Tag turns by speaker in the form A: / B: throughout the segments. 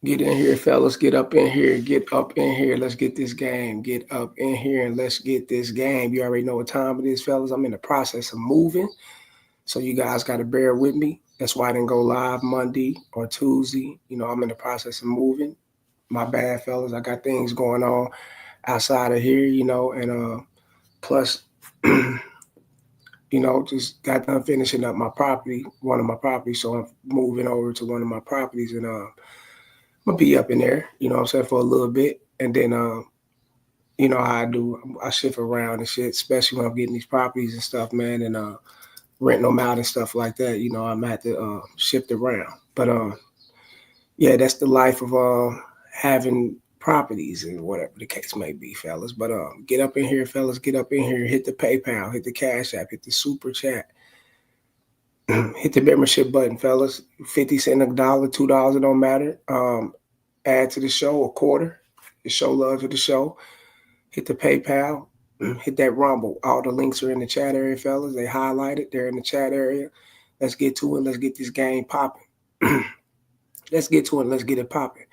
A: Get in here, fellas. Get up in here. Get up in here. Let's get this game. Get up in here and let's get this game. You already know what time it is, fellas. I'm in the process of moving. So you guys got to bear with me. That's why I didn't go live Monday or Tuesday. You know, I'm in the process of moving. My bad, fellas. I got things going on outside of here, you know, and plus, just got done finishing up my property, one of my properties. So I'm moving over to one of my properties and I'm gonna be up in there, you know what I'm saying, for a little bit. And then you know how I do, I shift around and shit, especially when I'm getting these properties and stuff, man, and renting them out and stuff like that. You know, I'm at to shift around. But yeah, that's the life of having properties and whatever the case may be, fellas. But get up in here, fellas. Get up in here. Hit the PayPal. Hit the Cash App. Hit the Super Chat. Hit the membership button, fellas. 50 cents, $1, $2. It don't matter. Add to the show a quarter. To show love to the show. Hit the PayPal. Hit that Rumble. All the links are in the chat area, fellas. They highlighted. They're in the chat area. Let's get to it. Let's get this game popping. Let's get to it. Let's get it popping.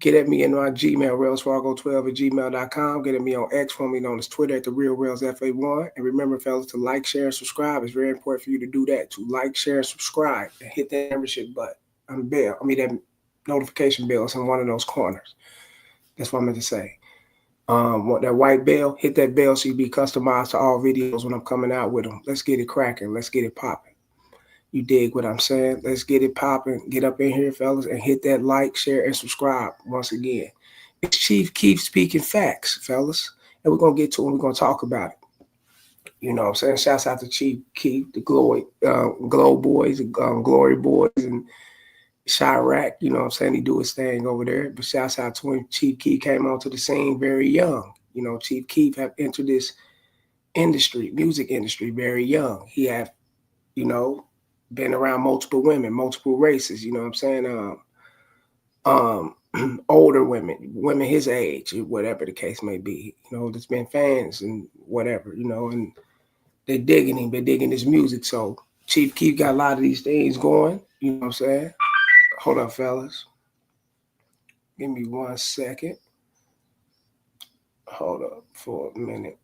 A: Get at me in my Gmail, railsfargo12 at gmail.com. Get at me on X, formerly known as Twitter, at the Real Rails FA1. And remember, fellas, to like, share, and subscribe. It's very important for you to do that. To like, share, and subscribe, and hit that membership button on the bell. That notification bell is in one of those corners. That's what I meant to say. That white bell, hit that bell so you be customized to all videos when I'm coming out with them. Let's get it cracking. Let's get it popping. You dig what I'm saying? Let's get it popping. Get up in here, fellas, and hit that like, share, and subscribe once again. It's Chief Keef speaking facts, fellas. And we're going to get to it and we're going to talk about it. You know what I'm saying? Shouts out to Chief Keef, the Glow Boys, Glory Boys, and Chirac. You know what I'm saying? He do his thing over there. But shouts out to him. Chief Keef came onto the scene very young. You know, Chief Keef have entered this industry, music industry, very young. He have, you know, been around multiple women, multiple races, you know what I'm saying? Older women his age, whatever the case may be. You know, there's been fans and whatever, you know, and they're digging him, they're digging his music. So Chief Keef got a lot of these things going, you know what I'm saying? Hold up, fellas. Give me 1 second. Hold up for a minute.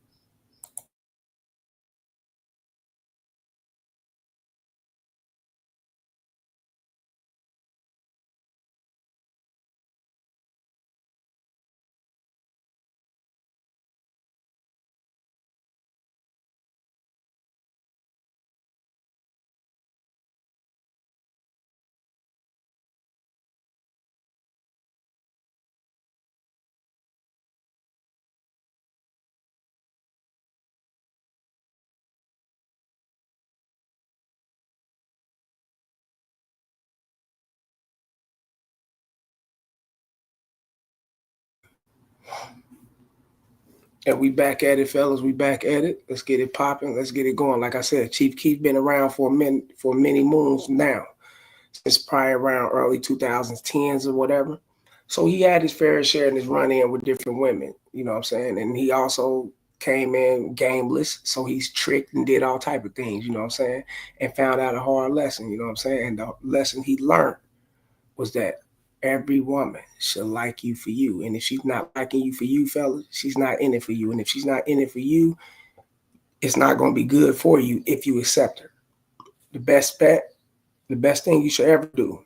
A: And we back at it, fellas. We back at it. Let's get it popping. Let's get it going. Like I said, Chief Keef been around for many moons now, since probably around early 2010s or whatever. So he had his fair share in his run in with different women. You know what I'm saying? And he also came in gameless, so he's tricked and did all type of things. You know what I'm saying? And found out a hard lesson. You know what I'm saying? And the lesson he learned was that every woman should like you for you. And if she's not liking you for you, fellas, she's not in it for you. And if she's not in it for you, it's not going to be good for you if you accept her. The best bet, the best thing you should ever do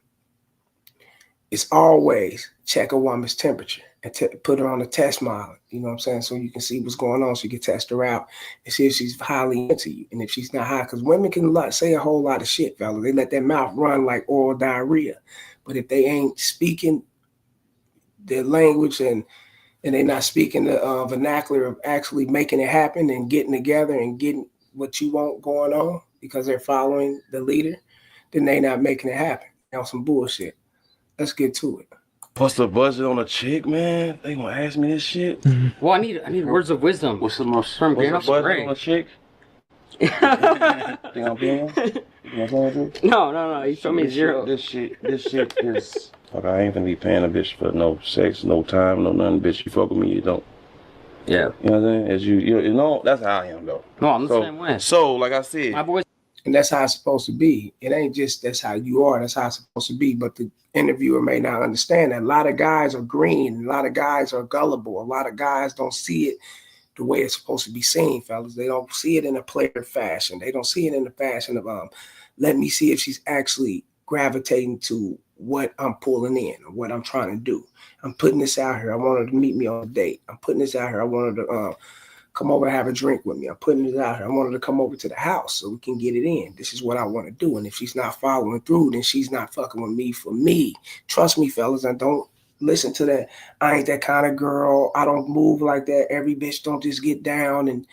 A: is always check a woman's temperature and put her on a test model. You know what I'm saying? So you can see what's going on. So you can test her out and see if she's highly into you. And if she's not high, because women can say a whole lot of shit, fellas. They let their mouth run like oral diarrhea. But if they ain't speaking their language and they're not speaking the vernacular of actually making it happen and getting together and getting what you want going on because they're following the leader, then they not making it happen. On some bullshit. Let's get to it.
B: What's the budget on a chick, man? They gonna ask me this shit?
C: Well, I need words of wisdom.
B: What's the budget on a chick? You know what I'm saying?
C: No. You show me zero.
B: This shit is. Fuck, I ain't gonna be paying a bitch for no sex, no time, no nothing. Bitch, you fuck with me, you don't.
C: Yeah.
B: You know what I'm saying? As you know, that's how I am though.
C: No, I'm the same way.
B: So, like I said,
C: my boys.
A: And that's how it's supposed to be. It ain't just that's how you are, that's how it's supposed to be. But the interviewer may not understand that. A lot of guys are green, a lot of guys are gullible, a lot of guys don't see it the way it's supposed to be seen, fellas. They don't see it in a player fashion. They don't see it in the fashion of let me see if she's actually gravitating to what I'm pulling in or what I'm trying to do. I'm putting this out here. I want her to meet me on a date. I'm putting this out here. I want her to come over and have a drink with me. I'm putting it out here. I want her to come over to the house so we can get it in. This is what I want to do. And if she's not following through, then she's not fucking with me for me. Trust me, fellas, and don't listen to that. I ain't that kind of girl. I don't move like that. Every bitch don't just get down, and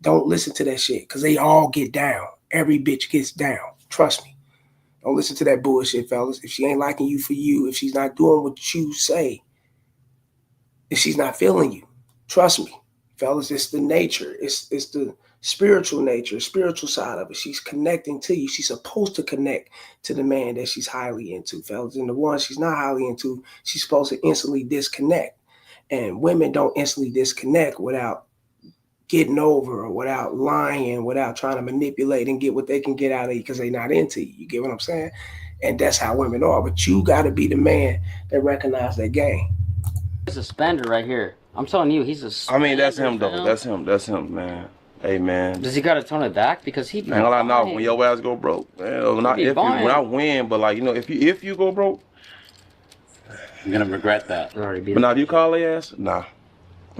A: don't listen to that shit because they all get down. Every bitch gets down. Trust me. Don't listen to that bullshit, fellas. If she ain't liking you for you, if she's not doing what you say, if she's not feeling you, trust me, fellas, it's the nature. It's the spiritual nature, spiritual side of it. She's connecting to you. She's supposed to connect to the man that she's highly into, fellas. And the one she's not highly into, she's supposed to instantly disconnect. And women don't instantly disconnect without getting over or without lying, without trying to manipulate and get what they can get out of you because they're not into you. You get what I'm saying? And that's how women are. But you got to be the man that recognize that game.
C: He's a spender right here. I'm telling you, he's a spender.
B: I mean, that's him, though. That's him, man. Hey, man.
C: Does he got to tone it back? Because he be
B: Ain't gonna lie, no, when your ass go broke, man, when I win, but like, you know, if you go broke,
D: I'm gonna regret that.
B: But now if you call their ass, nah.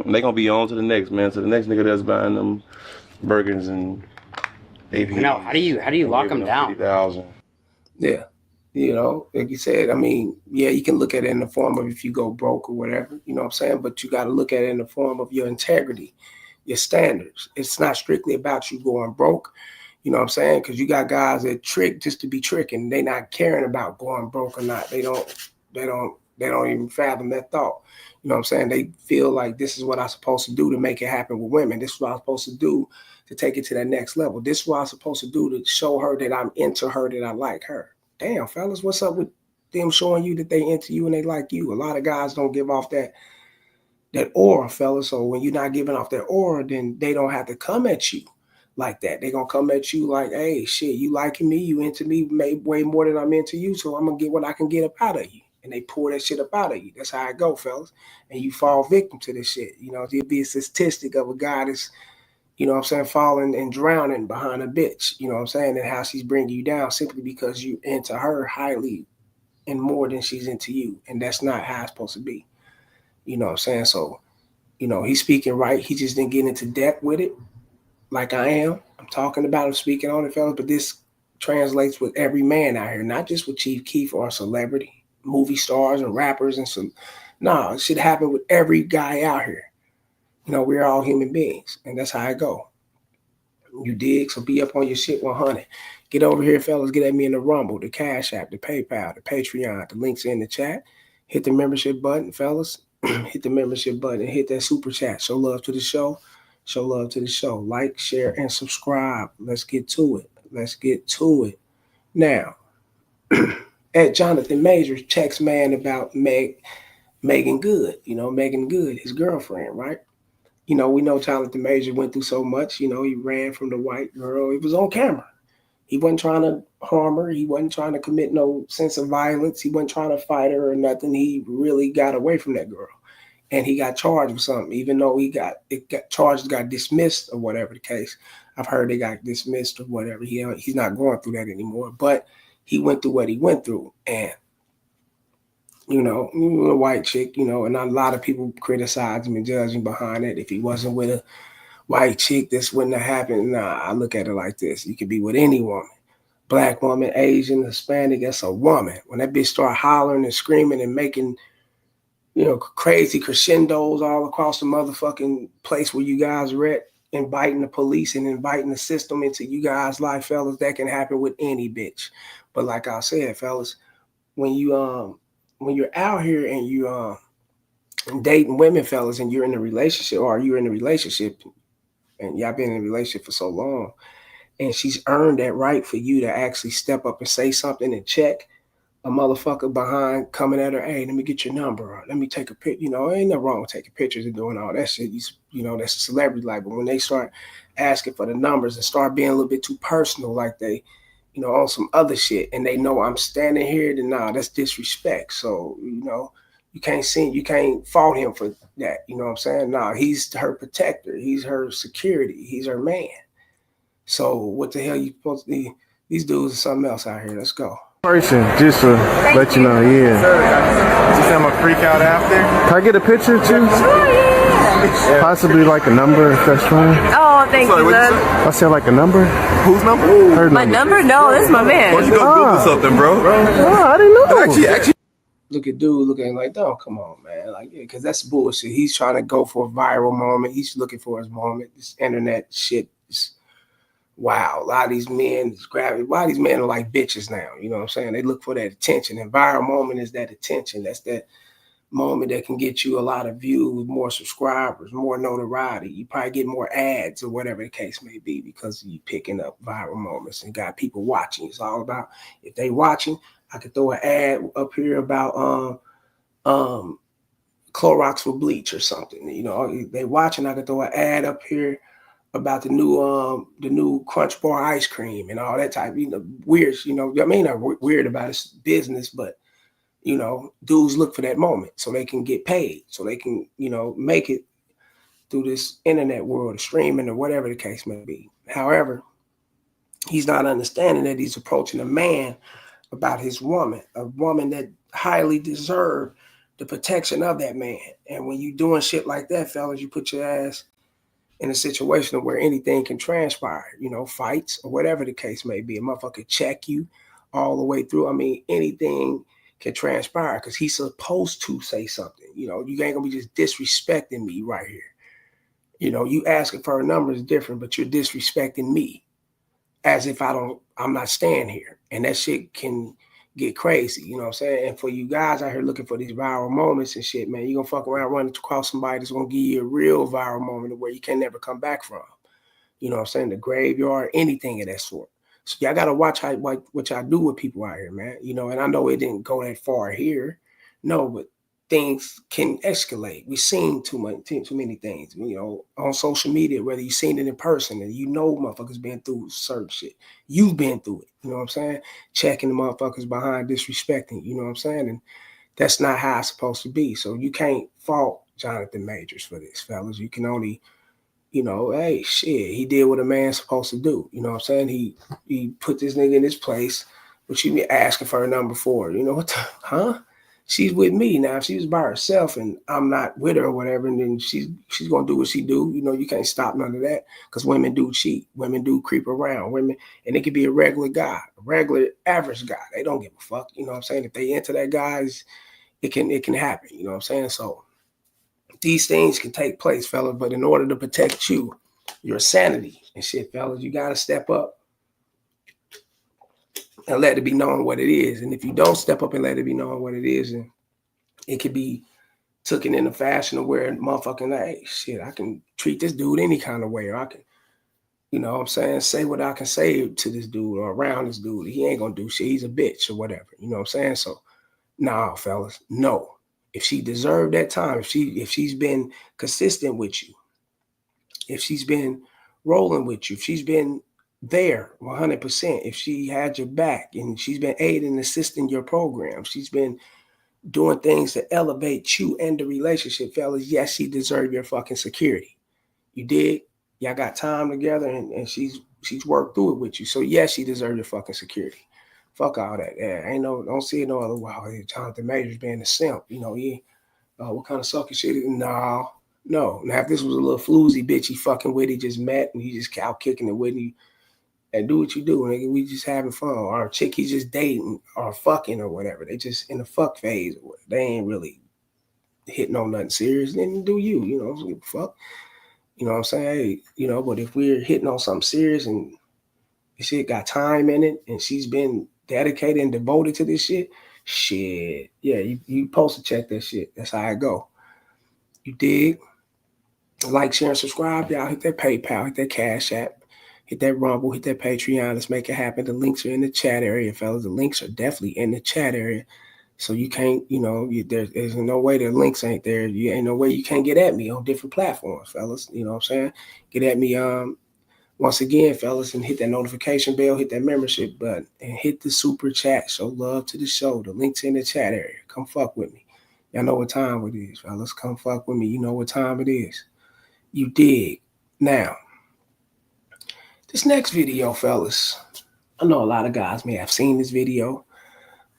B: They gonna be on to the next, man. To the next nigga that's buying them burgers and AP.
C: No, how do you lock them down?
B: 50,000.
A: Yeah. You know, like you said, I mean, yeah, you can look at it in the form of if you go broke or whatever, you know what I'm saying? But you got to look at it in the form of your integrity, your standards. It's not strictly about you going broke, you know what I'm saying? Because you got guys that trick just to be tricking. They not caring about going broke or not. They don't even fathom that thought. You know what I'm saying? They feel like this is what I'm supposed to do to make it happen with women. This is what I'm supposed to do to take it to that next level. This is what I'm supposed to do to show her that I'm into her, that I like her. Damn, fellas, what's up with them showing you that they into you and they like you? A lot of guys don't give off that aura, fellas. So when you're not giving off that aura, then they don't have to come at you like that. They're going to come at you like, hey, shit, you liking me, you into me way more than I'm into you, so I'm going to get what I can get up out of you. And they pull that shit up out of you. That's how it go, fellas. And you fall victim to this shit. You know, it'd be a statistic of a guy that's, you know what I'm saying, falling and drowning behind a bitch, you know what I'm saying, and how she's bringing you down simply because you into her highly and more than she's into you. And that's not how it's supposed to be. You know what I'm saying? So, you know, he's speaking right. He just didn't get into depth with it like I am. I'm talking about him, speaking on it, fellas, but this translates with every man out here, not just with Chief Keef or a celebrity, movie stars and rappers and some. No, it should happen with every guy out here. You know, we're all human beings, and that's how I go. You dig? So be up on your shit 100. Get over here, fellas. Get at me in the Rumble, the Cash App, the PayPal, the Patreon. The links are in the chat. Hit the membership button, fellas. Hit the membership button and hit that super chat. Show love to the show. Show love to the show. Like, share, and subscribe. Let's get to it. Let's get to it. Now, at Jonathan Majors checks man about Megan Good. You know, Megan Good, his girlfriend, right? You know, we know Jonathan Major went through so much. You know, he ran from the white girl. It was on camera. He wasn't trying to harm her. He wasn't trying to commit no sense of violence. He wasn't trying to fight her or nothing. He really got away from that girl. And he got charged with something, even though got dismissed or whatever the case. I've heard they got dismissed or whatever. He's not going through that anymore. But he went through what he went through. And you know, a white chick, you know, and a lot of people criticize him and judge him behind it. If he wasn't with a white chick, this wouldn't have happened. Nah, I look at it like this. You could be with any woman. Black woman, Asian, Hispanic, that's a woman. When that bitch start hollering and screaming and making, you know, crazy crescendos all across the motherfucking place where you guys are at, inviting the police and inviting the system into you guys' life, fellas, that can happen with any bitch. But like I said, fellas, when you're out here and you dating women, fellas, and you're in a relationship, or you're in a relationship and y'all been in a relationship for so long, and she's earned that right for you to actually step up and say something and check a motherfucker behind coming at her, hey, let me get your number, or let me take a picture. You know, ain't nothing wrong with taking pictures and doing all that shit. You know, that's a celebrity life. But when they start asking for the numbers and start being a little bit too personal, like they, you know, on some other shit, and they know I'm standing here, then nah, that's disrespect. So, you know, you can't fault him for that. You know what I'm saying? Nah, he's her protector. He's her security. He's her man. So what the hell you supposed to be? These dudes are something else out here. Let's go.
E: Person, just to let you know, yeah.
F: Sir, you say I'm a freak out after?
E: Can I get a picture too?
G: Oh, yeah.
E: Possibly like a number, if that's fine.
G: Oh, thank you, love.
E: I said like a number.
F: Whose number?
E: Her
G: My number? No, this is my man.
F: Why don't you go Google something, bro?
E: Oh, I didn't know.
F: Actually,
A: Look at dude looking like, oh, come on, man. Like, yeah, because that's bullshit. He's trying to go for a viral moment. He's looking for his moment. This internet shit is wow. A lot of these men is grabbing. Why these men are like bitches now? You know what I'm saying? They look for that attention. And viral moment is that attention. That's that moment that can get you a lot of views, more subscribers, more notoriety. You probably get more ads or whatever the case may be because you picking up viral moments and got people watching. It's all about if they watching. I could throw an ad up here about Clorox for bleach or something. You know, they watching. I could throw an ad up here about the new Crunch Bar ice cream and all that type. You know, weird. You know, I mean, not weird about it's business, but you know, dudes look for that moment so they can get paid, so they can, you know, make it through this internet world, of streaming or whatever the case may be. However, he's not understanding that he's approaching a man about his woman, a woman that highly deserved the protection of that man. And when you doing shit like that, fellas, you put your ass in a situation where anything can transpire, you know, fights or whatever the case may be. A motherfucker check you all the way through. I mean, anything can transpire because he's supposed to say something. You know, you ain't gonna be just disrespecting me right here. You know, you asking for a number is different, but you're disrespecting me as if I'm not staying here. And that shit can get crazy, you know what I'm saying? And for you guys out here looking for these viral moments and shit, man, you're gonna fuck around running across somebody that's gonna give you a real viral moment where you can never come back from. You know what I'm saying? The graveyard, anything of that sort. So y'all gotta watch what y'all do with people out here, man. You know, and I know it didn't go that far here. No, but things can escalate. We've seen too many things, you know, on social media, whether you've seen it in person and you know motherfuckers been through certain shit. You've been through it, you know what I'm saying? Checking the motherfuckers behind disrespecting, you know what I'm saying? And that's not how it's supposed to be. So you can't fault Jonathan Majors for this, fellas. You can only, you know, hey, shit, he did what a man's supposed to do. You know what I'm saying? He put this nigga in his place, which you be asking for a number for. You know what the, huh? She's with me now. If she was by herself and I'm not with her or whatever, and then she's gonna do what she do. You know, you can't stop none of that because women do cheat. Women do creep around. Women, and it could be a regular guy, a regular average guy. They don't give a fuck. You know what I'm saying? If they into that guys, it can happen. You know what I'm saying? So these things can take place, fellas. But in order to protect you, your sanity and shit, fellas, you gotta step up and let it be known what it is. And if you don't step up and let it be known what it is, and it could be taken in a fashion of where motherfucking, hey, shit, I can treat this dude any kind of way, or I can, you know what I'm saying, say what I can say to this dude or around this dude. He ain't gonna do shit. He's a bitch or whatever. You know what I'm saying? So, nah, fellas, no. If she deserved that time, if she's been consistent with you, if she's been rolling with you, if she's been there 100%, if she had your back and she's been aiding and assisting your program, she's been doing things to elevate you and the relationship, fellas, yes, she deserves your fucking security. You dig? Y'all got time together and she's worked through it with you. So yes, she deserves your fucking security. Fuck all that. Yeah, don't see it no other way. Jonathan Majors being a simp, you know, what kind of sucker shit is no. Now if this was a little floozy bitch he fucking with, he just met and he just out kicking it with you, and do what you do, nigga. We just having fun. Or a chick he's just dating or fucking or whatever. They just in the fuck phase. They ain't really hitting on nothing serious. Then do you, you know, give a fuck. You know what I'm saying? Hey, you know, but if we're hitting on something serious and shit got time in it and she's been dedicated and devoted to this shit, yeah, you supposed to check that shit. That's how I go. You dig? Like, share, and subscribe. Y'all hit that PayPal, hit that Cash App. Hit that Rumble, hit that Patreon. Let's make it happen. The links are in the chat area, fellas. The links are definitely in the chat area. So you can't, you know, there's no way the links ain't there. You ain't no way you can't get at me on different platforms, fellas. You know what I'm saying? Get at me Once again, fellas, and hit that notification bell, hit that membership button, and hit the super chat. Show love to the show. The link's in the chat area. Come fuck with me. Y'all know what time it is, fellas. Come fuck with me. You know what time it is. You dig. Now, this next video, fellas, I know a lot of guys may have seen this video.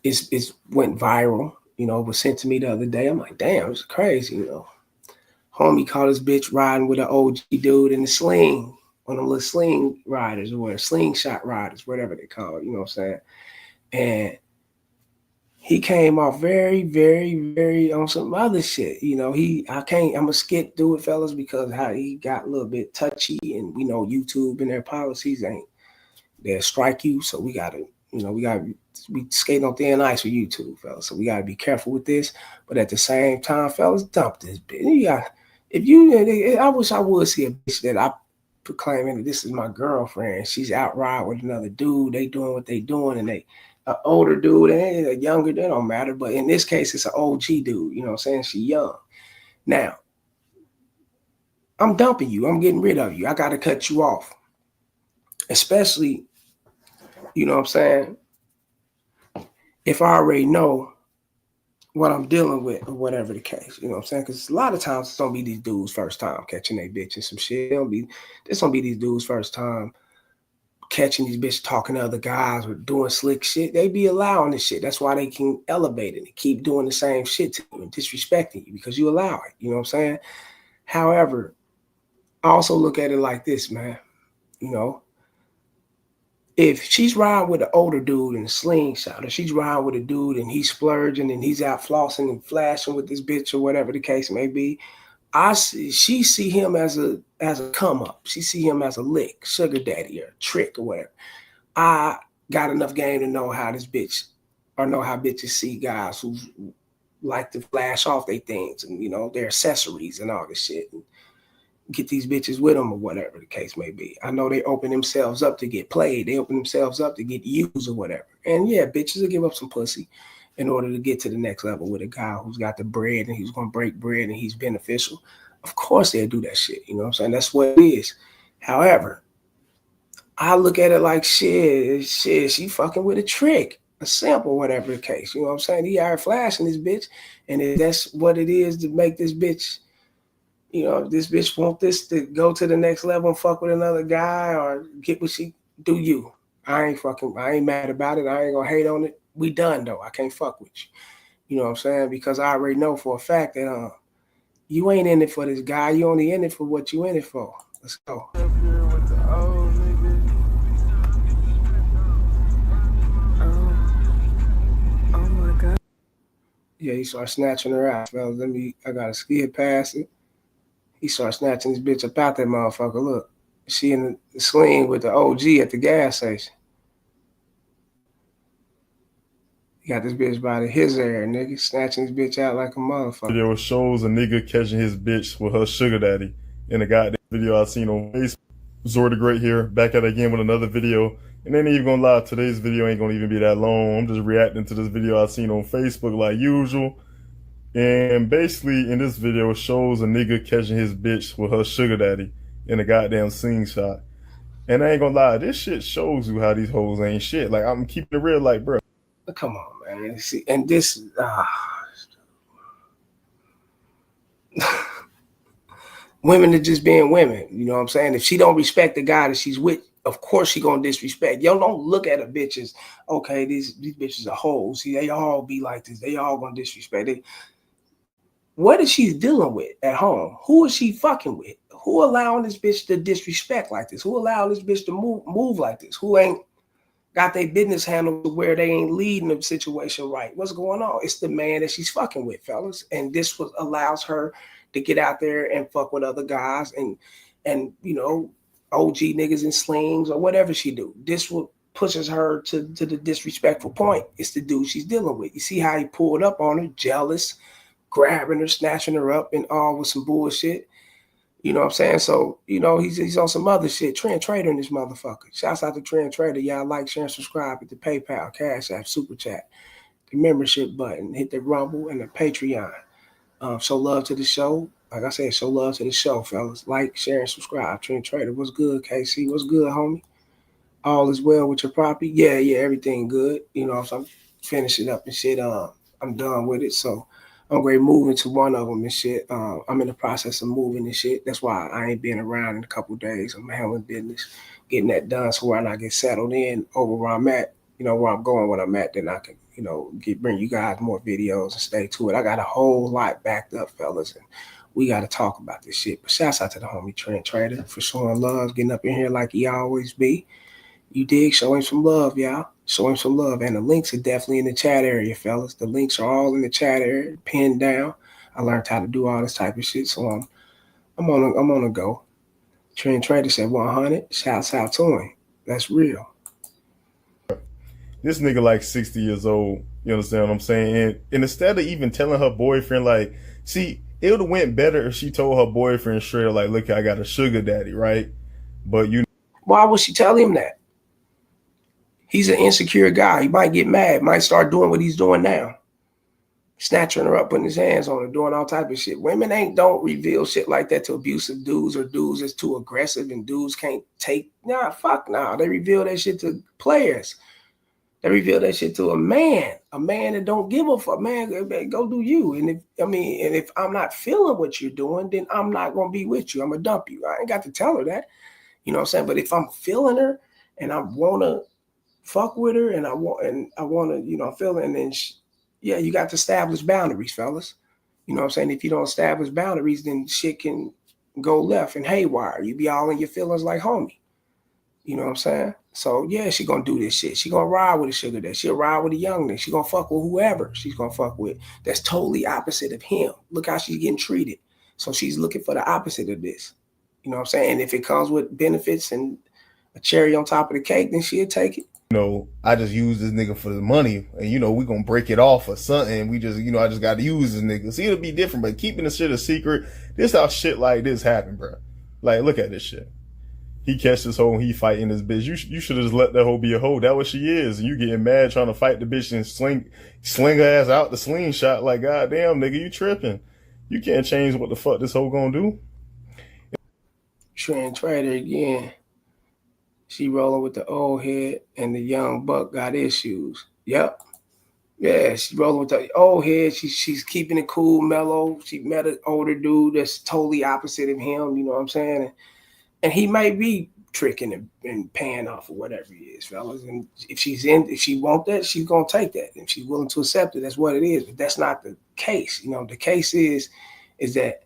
A: It's went viral. You know, it was sent to me the other day. I'm like, damn, it's crazy, you know. Homie caught his bitch riding with an OG dude in the sling, one of them little sling riders or slingshot riders, whatever they call it, you know what I'm saying? And he came off very, very, very on some other shit. You know, I'm gonna skip through it, fellas, because how he got a little bit touchy, and we know YouTube and their policies they'll strike you. So we skate on thin ice with YouTube, fellas. So we gotta be careful with this. But at the same time, fellas, dump this bitch. I wish I would see a bitch that I proclaiming that this is my girlfriend. She's out riding with another dude. They doing what they doing, and they an older dude and a younger, that don't matter. But in this case, it's an OG dude. You know what I'm saying? She young. Now, I'm dumping you. I'm getting rid of you. I got to cut you off. Especially, you know what I'm saying, if I already know what I'm dealing with or whatever the case. You know what I'm saying? Because a lot of times it's going to be these dudes' first time catching their bitch and some shit. It's going to be these dudes' first time catching these bitches talking to other guys or doing slick shit. They be allowing this shit. That's why they can elevate it and keep doing the same shit to you and disrespecting you because you allow it. You know what I'm saying? However, I also look at it like this, man. You know, if she's riding with an older dude in a slingshot, or she's riding with a dude and he's splurging and he's out flossing and flashing with this bitch or whatever the case may be, she see him as a come up. She see him as a lick, sugar daddy, or a trick or whatever. I got enough game to know how this bitch, or know how bitches see guys who like to flash off their things and, you know, their accessories and all this shit, and get these bitches with them or whatever the case may be. I know they open themselves up to get played. They open themselves up to get used or whatever. And yeah, bitches will give up some pussy in order to get to the next level with a guy who's got the bread and he's going to break bread and he's beneficial. Of course they'll do that shit. You know what I'm saying? That's what it is. However, I look at it like shit, she fucking with a trick, a sample, whatever the case. You know what I'm saying? He out flashing this bitch, and if that's what it is to make this bitch, you know, this bitch want this to go to the next level and fuck with another guy or get what she do you. I ain't mad about it. I ain't gonna hate on it. We done though. I can't fuck with you. You know what I'm saying? Because I already know for a fact that you ain't in it for this guy. You only in it for what you in it for. Let's go.
E: Up here with the old nigga. Oh my God.
A: Yeah, he started snatching her out. Well, I gotta skid past it. He started snatching this bitch up out that motherfucker. Look, she in the sling with the OG at the gas station. He got this bitch by his hair, nigga, snatching this bitch out like a motherfucker.
H: Video shows a nigga catching his bitch with her sugar daddy in a goddamn video I seen on Facebook. Zor the Great here, back at it again with another video. And ain't even gonna lie, today's video ain't gonna even be that long. I'm just reacting to this video I seen on Facebook like usual. And basically in this video it shows a nigga catching his bitch with her sugar daddy in a goddamn slingshot. And I ain't gonna lie, this shit shows you how these hoes ain't shit. Like, I'm keeping it real, like, bro.
A: Come on, man. See, and this women are just being women. You know what I'm saying? If she don't respect the guy that she's with, of course she gonna disrespect. Y'all don't look at a bitch as, okay, these bitches are hoes. See, they all be like this. They all gonna disrespect it. What is she dealing with at home? Who is she fucking with? Who allowing this bitch to disrespect like this? Who allowing this bitch to move like this? Who ain't got their business handled to where they ain't leading the situation right? What's going on? It's the man that she's fucking with, fellas. And this allows her to get out there and fuck with other guys and you know, OG niggas in slings or whatever she do. This will pushes her to the disrespectful point. It's the dude she's dealing with. You see how he pulled up on her, jealous, grabbing her, snatching her up, and all with some bullshit. You know what I'm saying? So, you know, he's on some other shit. Trend Trader in this motherfucker. Shouts out to Trend Trader. Y'all like, share, and subscribe. Hit the PayPal, Cash App, Super Chat, the membership button. Hit the Rumble and the Patreon. Show love to the show. like I said, show love to the show, fellas. Like, share, and subscribe. Trend Trader, what's good, KC? What's good, homie? All is well with your property? Yeah, everything good. You know, so I'm finishing up and shit. I'm done with it. So I'm great moving to one of them and shit. I'm in the process of moving and shit. That's why I ain't been around in a couple of days. I'm handling business, getting that done. So when I get settled in over where I'm at, you know, where I'm going, when I'm at, then I can, you know, bring you guys more videos and stay to it. I got a whole lot backed up, fellas, and we got to talk about this shit. But shouts out to the homie Trend Trader for showing love, getting up in here like he always be. You dig? Show him some love, y'all. Show him some love. And the links are definitely in the chat area, fellas. The links are all in the chat area, pinned down. I learned how to do all this type of shit, so I'm on a go. Trend Trader said 100. Shouts out to him. That's real.
H: This nigga like 60 years old. You understand what I'm saying? And instead of even telling her boyfriend, like, see, it would have went better if she told her boyfriend straight up, like, look, I got a sugar daddy, right? But you.
A: Why would she tell him that? He's an insecure guy. He might get mad, might start doing what he's doing now. Snatching her up, putting his hands on her, doing all type of shit. Women don't reveal shit like that to abusive dudes or dudes that's too aggressive and dudes can't take. Nah, fuck nah. They reveal that shit to players. They reveal that shit to a man that don't give a fuck. Man, go do you. And if I'm not feeling what you're doing, then I'm not gonna be with you. I'm gonna dump you. I ain't got to tell her that. You know what I'm saying? But if I'm feeling her and I wanna fuck with her and I want to, you know, feel it, and then you got to establish boundaries, fellas. You know what I'm saying? If you don't establish boundaries, then shit can go left and haywire. You be all in your feelings like homie. You know what I'm saying? So yeah, she gonna do this shit. She gonna ride with a sugar daddy. She'll ride with a young nigga. She gonna fuck with whoever she's gonna fuck with. That's totally opposite of him. Look how she's getting treated. So she's looking for the opposite of this. You know what I'm saying? And if it comes with benefits and a cherry on top of the cake, then she'll take it.
H: You know, I just use this nigga for the money, and you know, we gonna break it off or something. We just, you know, I just got to use this nigga. See, it'll be different, but keeping the shit a secret, this how shit like this happen, bro. Like, look at this shit. He catch this hoe and he fighting this bitch. You should have just let that hoe be a hoe. That what she is. And you getting mad trying to fight the bitch and sling her ass out the slingshot. Like, goddamn, nigga, you tripping. You can't change what the fuck this hoe gonna do.
A: Trend Trader again. She rolling with the old head and the young buck got issues. Yep. Yeah, she rolling with the old head. She's keeping it cool, mellow. She met an older dude that's totally opposite of him, you know what I'm saying? And he might be tricking and paying off or whatever he is, fellas. And if she want that, she's gonna take that. If she's willing to accept it, that's what it is. But that's not the case. You know, the case is that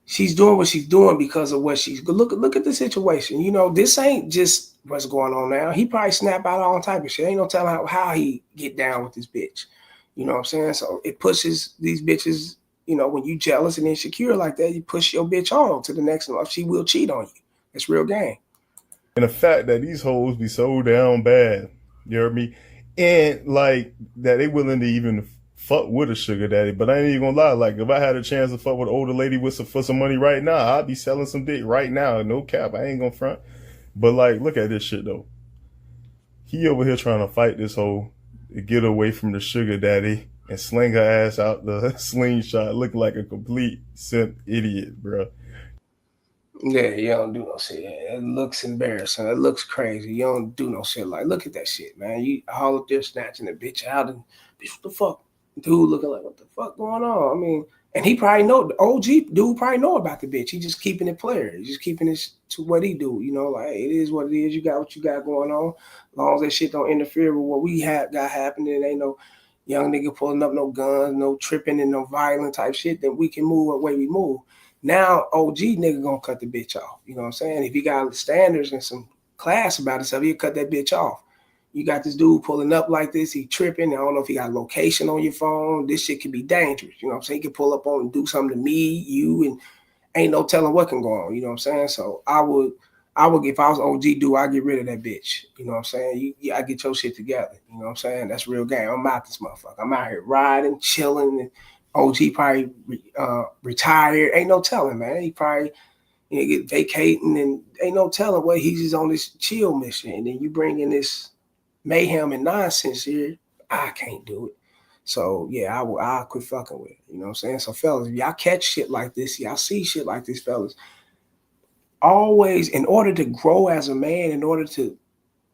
A: she's doing what she's doing because of what she's look at the situation. You know, this ain't just what's going on now. He probably snap out all type of shit. Ain't no telling how he get down with this bitch. You know what I'm saying? So it pushes these bitches, you know, when you jealous and insecure like that, you push your bitch on to the next one. She will cheat on you. It's real game.
H: And the fact that these hoes be so down bad, you heard me? And like that they willing to even fuck with a sugar daddy. But I ain't even gonna lie, like if I had a chance to fuck with an older lady for some money right now, I'd be selling some dick right now. No cap, I ain't gonna front. But like, look at this shit though. He over here trying to fight this hoe to get away from the sugar daddy and sling her ass out the slingshot, looking like a complete simp idiot, bro.
A: Yeah, you don't do no shit. It looks embarrassing. It looks crazy. You don't do no shit. Like, look at that shit, man. You all up there snatching the bitch out and bitch, what the fuck? Dude looking like, what the fuck going on? I mean, and he probably know, the OG dude probably know about the bitch. He just keeping it player. He's just keeping it to what he do. You know, like, it is what it is. You got what you got going on. As long as that shit don't interfere with what we got happening, ain't no young nigga pulling up no guns, no tripping and no violent type shit, then we can move the way we move. Now, OG nigga gonna cut the bitch off. You know what I'm saying? If he got standards and some class about himself, he'll cut that bitch off. You got this dude pulling up like this, he tripping. I don't know if he got location on your phone. This shit can be dangerous. You know what I'm saying? He can pull up on and do something to me, you, and ain't no telling what can go on. You know what I'm saying? So I would, if I was OG dude, I'd get rid of that bitch. You know what I'm saying? I get your shit together. You know what I'm saying? That's real game. I'm out this motherfucker. I'm out here riding, chilling, and OG probably retired. Ain't no telling, man. He probably get vacating, and ain't no telling what he's just on this chill mission. And then you bring in this mayhem and nonsense here. I can't do it. So yeah, I'll quit fucking with it. You know what I'm saying? So fellas, if y'all catch shit like this, y'all see shit like this, fellas, always, in order to grow as a man, in order to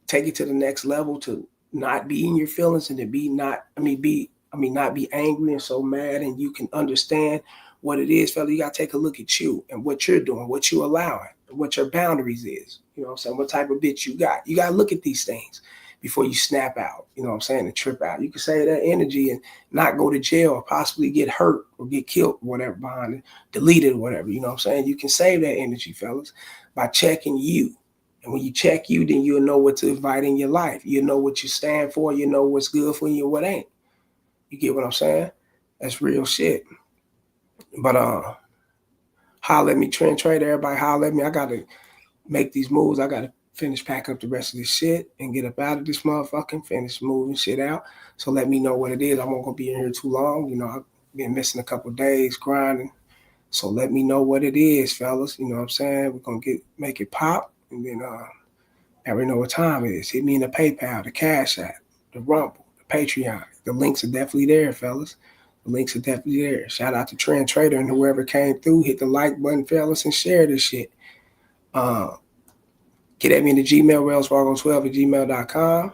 A: take it to the next level, to not be in your feelings and to not be angry and so mad, and you can understand what it is, fella, you gotta take a look at you and what you're doing, what you allowing, what your boundaries is. You know what I'm saying? What type of bitch you got. You gotta look at these things before you snap out, you know what I'm saying, and trip out. You can save that energy and not go to jail or possibly get hurt or get killed, whatever, behind it, deleted or whatever, you know what I'm saying? You can save that energy, fellas, by checking you. And when you check you, then you'll know what to invite in your life. You'll know what you stand for. You know what's good for you and what ain't. You get what I'm saying? That's real shit. But holler at me, Trend Trader. Everybody holler at me. I got to make these moves. I got to finish pack up the rest of this shit and get up out of this motherfucking, finish moving shit out. So let me know what it is. I won't gonna be in here too long. You know, I've been missing a couple of days grinding. So let me know what it is, fellas. You know what I'm saying? We're gonna make it pop. And then everybody know what time it is. Hit me in the PayPal, the Cash App, the Rumble, the Patreon. The links are definitely there, fellas. The links are definitely there. Shout out to Trend Trader and whoever came through. Hit the like button, fellas, and share this shit. Get at me in the Gmail, wellsfargo12@gmail.com.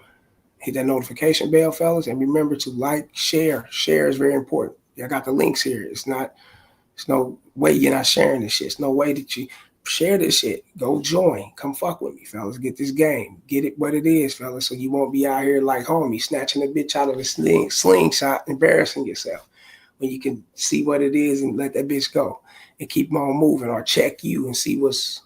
A: Hit that notification bell, fellas. And remember to like, share. Share is very important. I got the links here. It's no way you're not sharing this shit. It's no way that you share this shit. Go join. Come fuck with me, fellas. Get this game. Get it what it is, fellas, so you won't be out here like homie, snatching a bitch out of a slingshot, embarrassing yourself. When you can see what it is and let that bitch go and keep on moving, or check you and see what's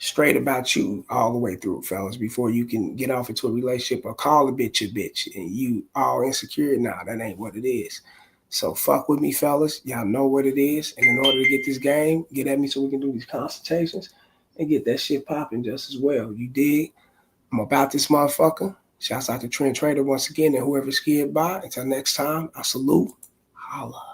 A: straight about you all the way through, fellas, before you can get off into a relationship or call a bitch a bitch and you all insecure. Nah, that ain't what it is. So fuck with me, fellas. Y'all know what it is. And in order to get this game, get at me so we can do these consultations and get that shit popping just as well. You dig? I'm about this motherfucker. Shouts out to Trend Trader once again and whoever's scared by. Until next time, I salute. Holla.